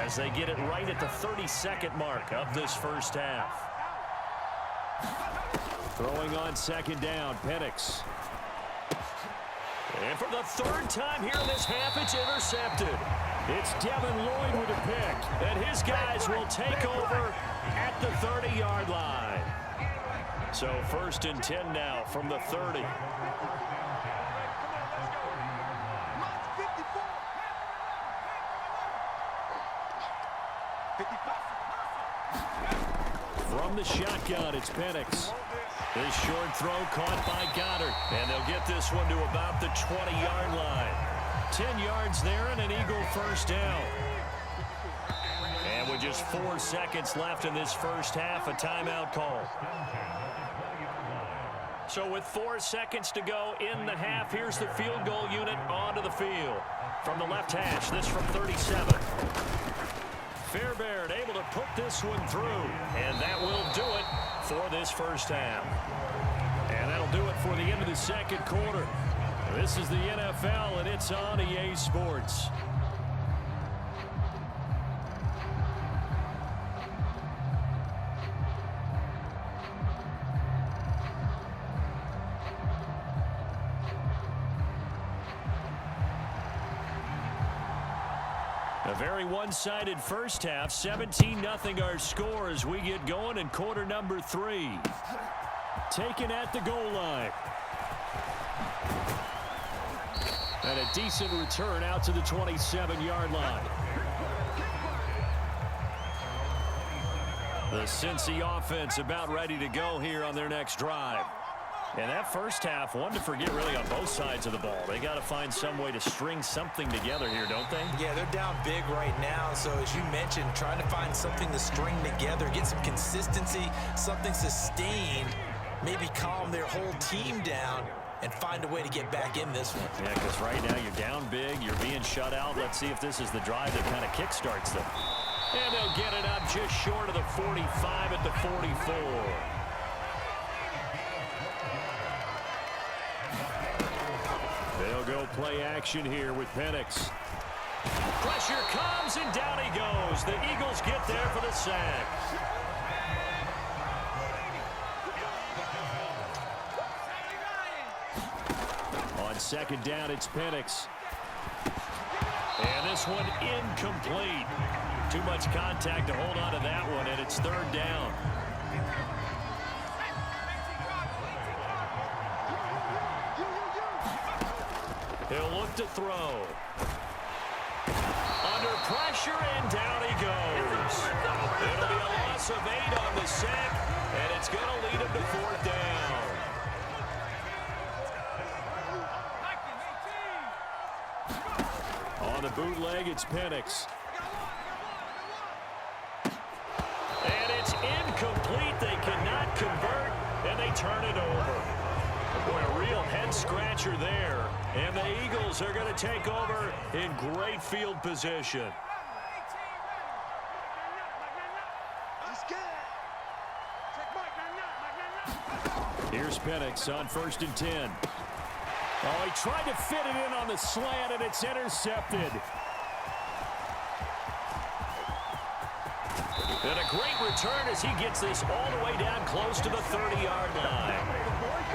as they get it right at the 32nd mark of this first half. Throwing on second down, Penix. And for the third time here in this half, it's intercepted. It's Devin Lloyd with a pick, and his guys will take over at the 30-yard line. So 1st and 10 now from the 30. From the shotgun, it's Penix. This short throw caught by Goddard, and they'll get this one to about the 20-yard line. 10 yards there and an Eagle first down. And with just 4 seconds left in this first half, a timeout call. So with 4 seconds to go in the half, here's the field goal unit onto the field. From the left hash, this from 37. Fairbairn able to put this one through, and that will do it for this first half. And that'll do it for the end of the second quarter. This is the NFL, and it's on EA Sports. A very one-sided first half. 17-0 our score as we get going in quarter number 3. Taken at the goal line. And a decent return out to the 27-yard line. The Cincy offense about ready to go here on their next drive. And that first half, one to forget really on both sides of the ball. They got to find some way to string something together here, don't they? Yeah, they're down big right now. So as you mentioned, trying to find something to string together, get some consistency, something sustained, maybe calm their whole team down and find a way to get back in this one. Yeah, because right now you're down big, you're being shut out. Let's see if this is the drive that kind of kickstarts them. And they'll get it up just short of the 45 at the 44. They'll go play action here with Penix. Pressure comes, and down he goes. The Eagles get there for the sack. On second down, it's Penix. And this one incomplete. Too much contact to hold on to that one, and it's third down. He'll look to throw. Under pressure, and down he goes. It'll be a loss of 8 on the sack, and it's going to lead him to fourth down. On the bootleg, it's Penix. And it's incomplete. They cannot convert, and they turn it over. Boy, a real head-scratcher there. And the Eagles are going to take over in great field position. Here's Penix on 1st and 10. Oh, he tried to fit it in on the slant, and it's intercepted. And a great return as he gets this all the way down close to the 30-yard line.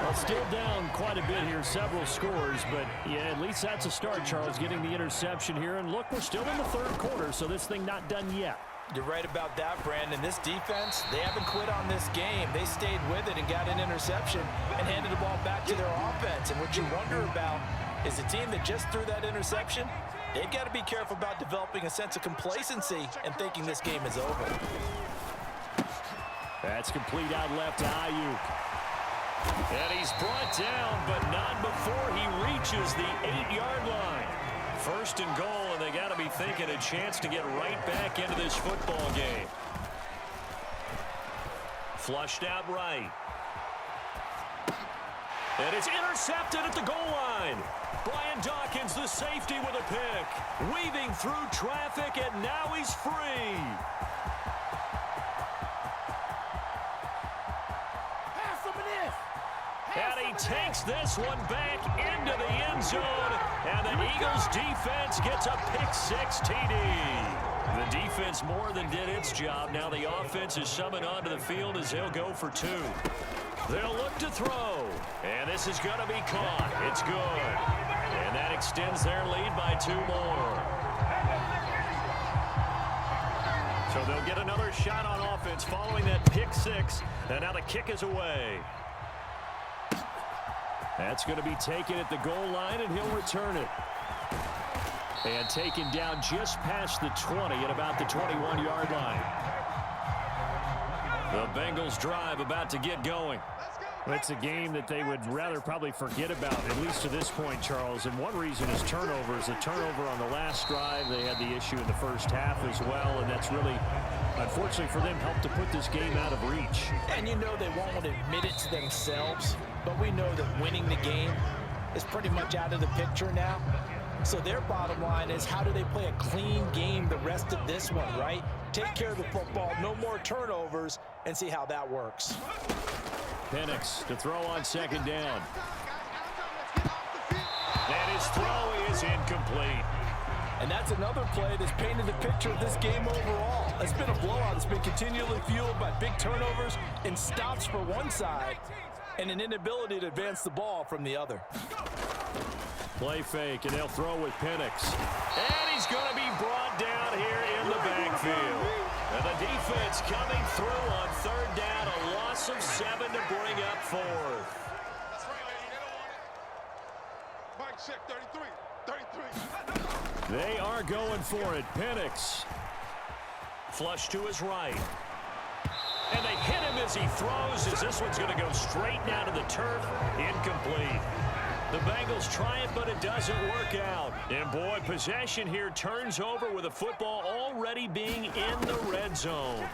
Well, still down quite a bit here, several scores, but yeah, at least that's a start, Charles, getting the interception here. And look, we're still in the third quarter, so this thing not done yet. You're right about that, Brandon. This defense, they haven't quit on this game. They stayed with it and got an interception and handed the ball back to their offense. And what you wonder about is the team that just threw that interception, they've got to be careful about developing a sense of complacency and thinking this game is over. That's complete out left to Ayuk. And he's brought down, but not before he reaches the 8-yard line. 1st and goal, and they got to be thinking a chance to get right back into this football game. Flushed out right. And it's intercepted at the goal line. Brian Dawkins, the safety, with a pick. Weaving through traffic, and now he's free. And he takes this one back into the end zone, and the Eagles defense gets a pick-6 TD. The defense defense more than did its job. Now the offense is summoned onto the field as they'll go for two. They'll look to throw. And this is going to be caught. It's good. And that extends their lead by 2 more. So they'll get another shot on offense following that pick 6. And now the kick is away. That's going to be taken at the goal line, and he'll return it. And taken down just past the 20 at about the 21-yard line. The Bengals drive about to get going. It's a game that they would rather probably forget about, at least to this point, Charles. And one reason is turnovers. The turnover on the last drive, they had the issue in the first half as well, and that's really, unfortunately for them, helped to put this game out of reach. And you know they won't admit it to themselves, but we know that winning the game is pretty much out of the picture now. So their bottom line is, how do they play a clean game the rest of this one, right? Take care of the football, no more turnovers, and see how that works. Penix to throw on second down. And his throw is incomplete. And that's another play that's painted the picture of this game overall. It's been a blowout. It's been continually fueled by big turnovers and stops for one side and an inability to advance the ball from the other. Play fake, and they'll throw with Penix. And he's going to be brought down here in the backfield. And the defense coming through on third down, a loss of 7 to bring up 4th. They are going for it. Penix. Flush to his right. And they hit him as he throws, as this one's going to go straight down to the turf. Incomplete. The Bengals try it, but it doesn't work out. And boy, possession here turns over with the football already being in the red zone.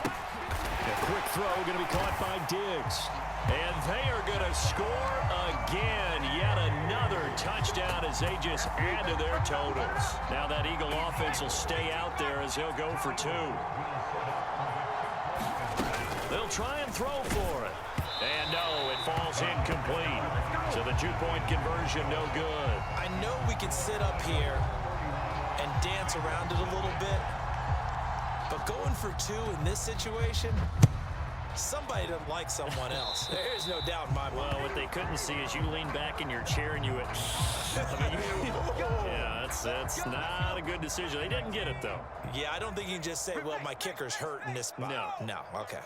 A quick throw going to be caught by Diggs. And they are going to score again. Yet another touchdown as they just add to their totals. Now that Eagle offense will stay out there as they'll go for 2. They'll try and throw for it. And no, it falls incomplete. So the 2-point conversion, no good. I know we can sit up here and dance around it a little bit, but going for 2 in this situation, somebody doesn't like someone else. There's no doubt in my mind. Well, what they couldn't see is you lean back in your chair and you went, yeah, that's not a good decision. They didn't get it, though. Yeah, I don't think you can just say, well, my kicker's hurt in this spot. No, okay.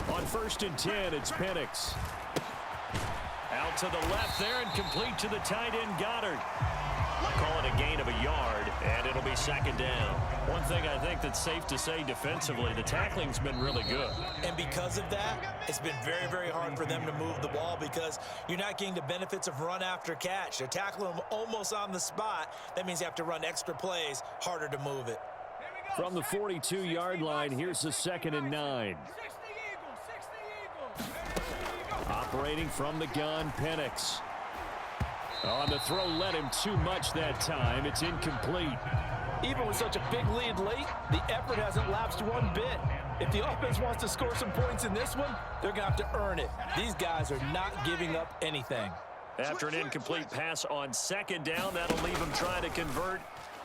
On 1st and 10, it's Penix. Out to the left there and complete to the tight end, Goddard. Call it a gain of a yard, and it'll be second down. One thing I think that's safe to say defensively, the tackling's been really good. And because of that, it's been very, very hard for them to move the ball because you're not getting the benefits of run after catch. They're tackling them almost on the spot. That means you have to run extra plays, harder to move it. From the 42-yard line, here's the 2nd and 9. Operating from the gun, Penix. On the throw, led him too much that time. It's incomplete. Even with such a big lead late, the effort hasn't lapsed one bit. If the offense wants to score some points in this one, they're going to have to earn it. These guys are not giving up anything. After an incomplete pass on 2nd down, that'll leave him trying to convert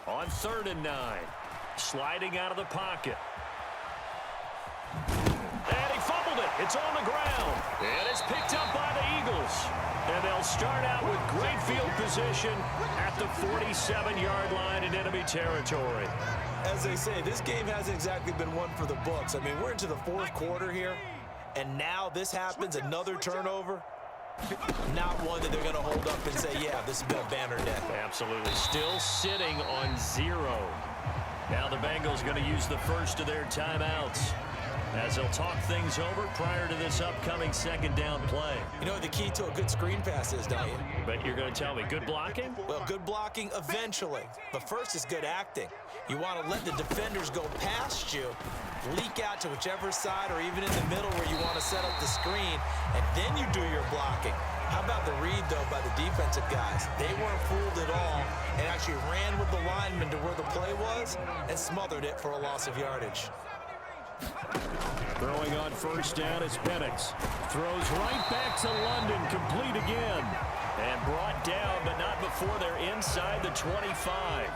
on 3rd and 9. Sliding out of the pocket. And he fumbled it. It's on the ground. And it's picked up by the Eagles. And they'll start out with great field position at the 47-yard line in enemy territory. As they say, this game hasn't exactly been one for the books. I mean, we're into the 4th quarter here, and now this happens, another turnover. Not one that they're going to hold up and say, yeah, this has been a banner day. Absolutely. Still sitting on 0. Now the Bengals going to use the first of their timeouts as they'll talk things over prior to this upcoming 2nd down play. You know what the key to a good screen pass is, don't you? But you're going to tell me, good blocking? Well, good blocking eventually. But first is good acting. You want to let the defenders go past you, leak out to whichever side or even in the middle where you want to set up the screen, and then you do your blocking. How about the read, though, by the defensive guys? They weren't fooled at all and actually ran with the lineman to where the play was and smothered it for a loss of yardage. Throwing on 1st down is Penix. Throws right back to London, complete again. And brought down, but not before they're inside the 25.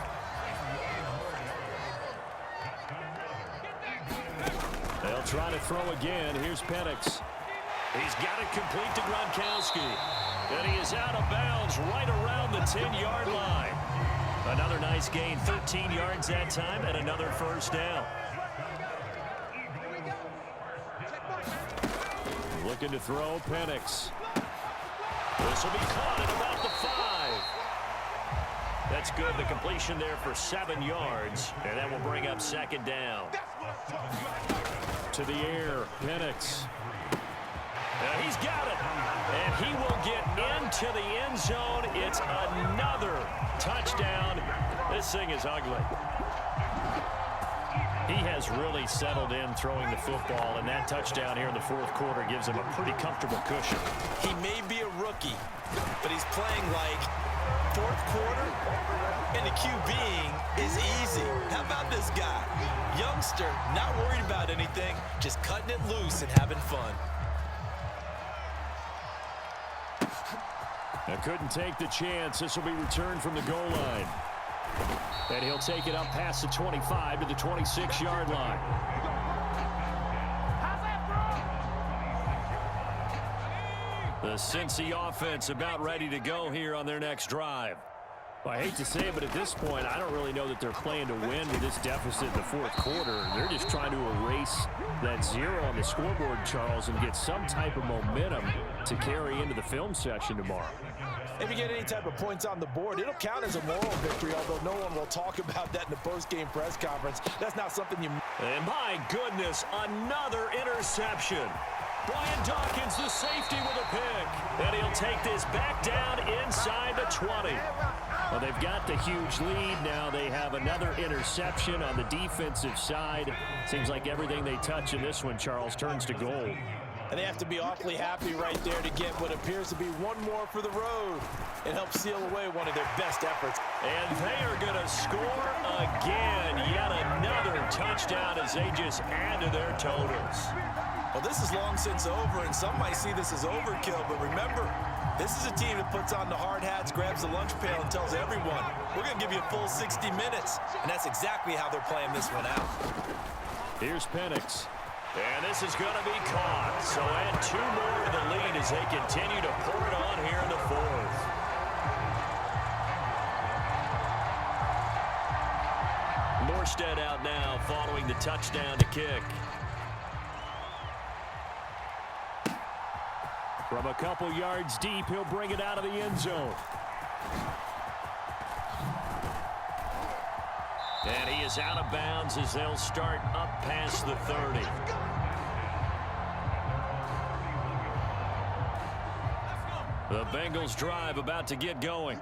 They'll try to throw again. Here's Penix. He's got it complete to Gronkowski. And he is out of bounds right around the 10-yard line. Another nice gain, 13 yards that time, and another first down. Looking to throw, Penix. This will be caught at about the 5. That's good. The completion there for 7 yards, and that will bring up second down. To the air, Penix. He's got it, and he will get into the end zone. It's another touchdown. This thing is ugly. He has really settled in throwing the football, and that touchdown here in the fourth quarter gives him a pretty comfortable cushion. He may be a rookie, but he's playing like fourth quarter, and the QBing is easy. How about this guy? Youngster, not worried about anything, just cutting it loose and having fun. I couldn't take the chance. This will be returned from the goal line. And he'll take it up past the 25 to the 26-yard line. The Cincy offense about ready to go here on their next drive. Well, I hate to say it, but at this point, I don't really know that they're playing to win with this deficit in the fourth quarter. They're just trying to erase that 0 on the scoreboard, Charles, and get some type of momentum to carry into the film session tomorrow. If you get any type of points on the board, it'll count as a moral victory, although no one will talk about that in the post-game press conference. That's not something you... And my goodness, another interception. Brian Dawkins, the safety, with a pick. And he'll take this back down inside the 20. Well, they've got the huge lead. Now they have another interception on the defensive side. Seems like everything they touch in this one, Charles, turns to gold. And they have to be awfully happy right there to get what appears to be one more for the road. It helps seal away one of their best efforts. And they are going to score again. Yet another touchdown as they just add to their totals. Well, this is long since over, and some might see this as overkill. But remember, this is a team that puts on the hard hats, grabs the lunch pail, and tells everyone, we're going to give you a full 60 minutes. And that's exactly how they're playing this one out. Here's Penix. And this is going to be caught. So add 2 more to the lead as they continue to pour it on here in the fourth. Morstead out now following the touchdown to kick. From a couple yards deep, he'll bring it out of the end zone. And he is out of bounds as they'll start up past the 30. The Bengals drive about to get going.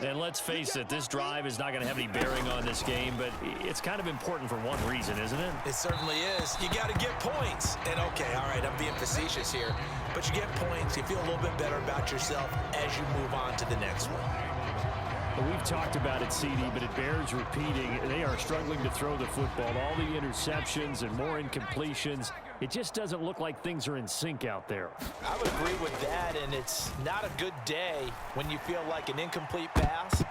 And let's face it, this drive is not going to have any bearing on this game, but it's kind of important for one reason, isn't it? It certainly is. You got to get points. And okay, all right, I'm being facetious here, but you get points, you feel a little bit better about yourself as you move on to the next one. Well, we've talked about it, CD, but it bears repeating. They are struggling to throw the football. All the interceptions and more incompletions. It just doesn't look like things are in sync out there. I would agree with that, and it's not a good day when you feel like an incomplete pass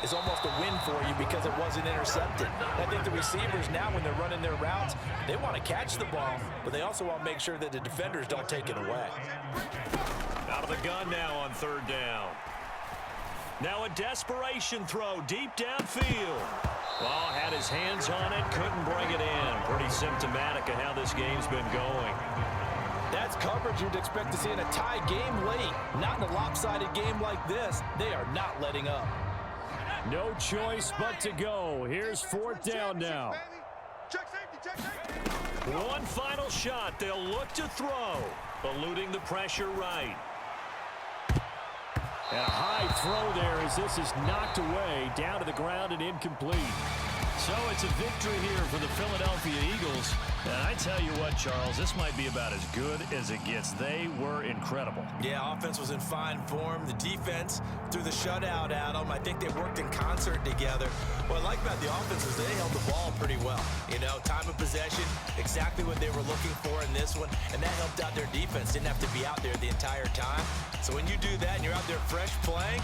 is almost a win for you because it wasn't intercepted. I think the receivers now, when they're running their routes, they want to catch the ball, but they also want to make sure that the defenders don't take it away. Out of the gun now on third down. Now a desperation throw deep downfield. Well, had his hands on it, couldn't bring it in. Pretty symptomatic of how this game's been going. That's coverage you'd expect to see in a tie game late. Not in a lopsided game like this. They are not letting up. No choice but to go. Here's fourth down now. One final shot. They'll look to throw. Eluding the pressure right. And a high throw there as this is knocked away, down to the ground and incomplete. So it's a victory here for the Philadelphia Eagles. And I tell you what, Charles, this might be about as good as it gets. They were incredible. Yeah, offense was in fine form. The defense threw the shutout at them. I think they worked in concert together. What I like about the offense is they held the ball pretty well. You know, time of possession, exactly what they were looking for in this one. And that helped out their defense. Didn't have to be out there the entire time. So when you do that and you're out there fresh playing,